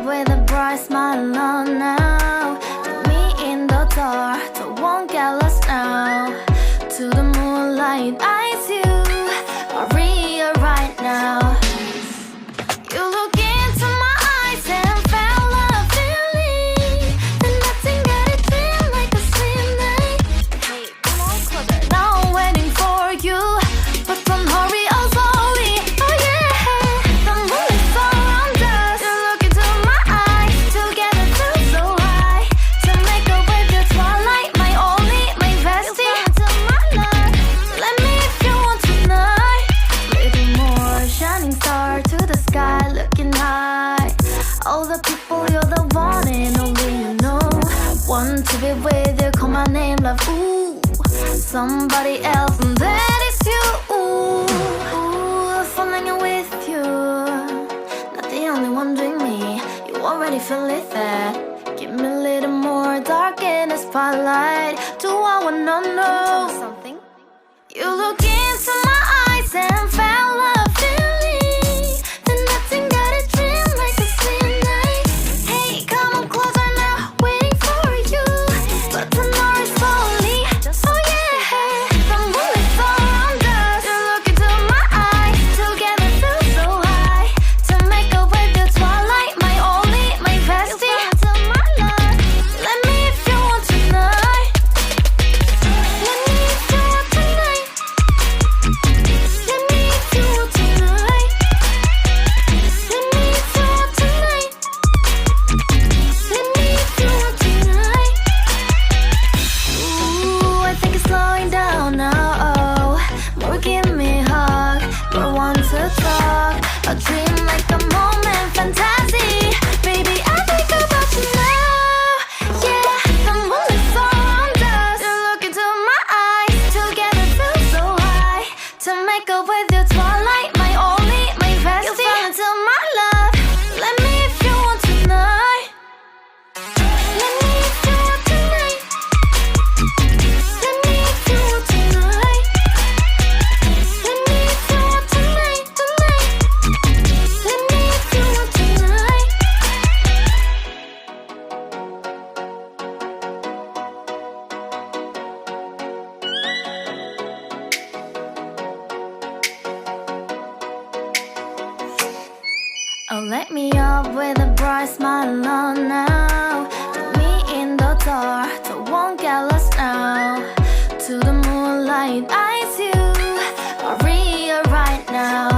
up with a bright smile on now. Put me in the dark, so won't get lost now. To the moonlight, eyes you are real right now. You look into my eyes and felt a feeling that nothing got it feel like a slim night. Hey, come on closer. Now I'm waiting for you, but don't hurry, oh slowly. Oh yeah, the moonlight's around us. You look into my eyes, together feel so high. To make a wave, the twilight, my only, my bestie. Into my life, let me if you want tonight. Little more shining star to the sky, looking high. All the people, you're the one and only you know. Want to be with you, call my name, love. Ooh, somebody else, and that is you. Ooh, falling in with you. Not the only one doing me. You already feel it there. Give me a little more dark in the spotlight. Do I wanna know something? You look into my eyes and felt a feeling that nothing got a dream like a slim night. Hey, come on closer now, waiting for you, but the noise slowly. Oh yeah, the moonlight's around us. You look into my eyes, together feel so high. To make a wave, the twilight, my only, my bestie. Into my life, let me if you want tonight. Let me if you want tonight. Let me if you want tonight. Let me if you want tonight. Let me if you want tonight. Ooh, I think it's slowing down now. Oh, more give me a hug, more want to talk. A dream like a moment, fantasy. Baby, I think about you now. Yeah, the moonlight's around us. You look into my eyes, together feel so high. To make a with your twilight, my only, my bestie. You fell into my love. Let me if you want tonight. Let me if you want tonight. Let me if you want tonight. Let me if you want tonight, tonight. Let me if you want tonight. Oh, let me up with a bright smile on now. Put me in the dark, so won't get lost now. To the moonlight, eyes you are real right now.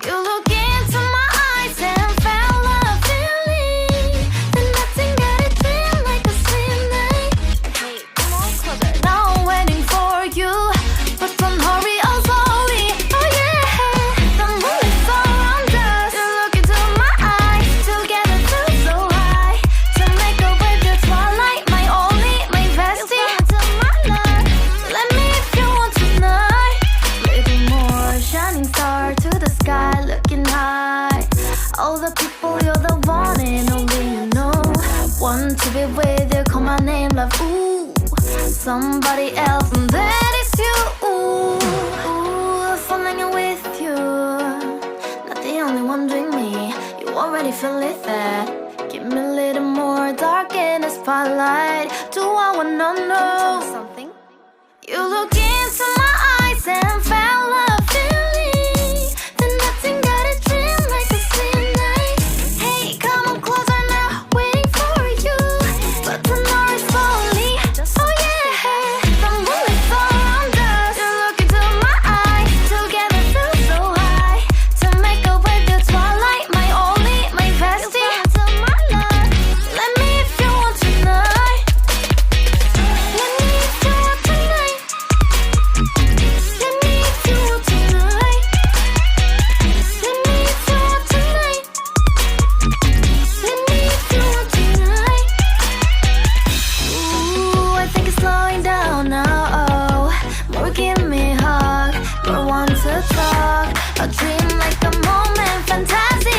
You look into my eyes and felt a feeling that nothing got it feel like a slim night. Hey, come on closer. Now I'm waiting for you, but don't hurry, oh slowly. Oh yeah, the moonlight's around us. You look into my eyes, together feel so high. To make a wave, the twilight, my only, my bestie. Into my life, let me if you want tonight. Little more shining star to the sky, looking high. All the people, you're the one and only you know. Want to be with you, call my name, love. Ooh, somebody else, and that is you. Ooh, falling in with you. Not the only one doing me. You already feel it there. Give me a little more dark in the spotlight. Do I wanna know something? You look into my eyes and felt a feeling that nothing got a dream like a slim night. Hey, come on closer now, waiting for you, but the noise slowly. Oh yeah, the moonlight's around us. You look into my eyes, together feel so high. To make a wave, the twilight, my only, my bestie. Into my life, let me if you want tonight. Let me if you want tonight. Let me if you want tonight. Let me if you want tonight. Let me if you want tonight. Ooh, I think it's slowing down now. Oh, more give me a hug, more want to talk. A dream like a moment, fantasy.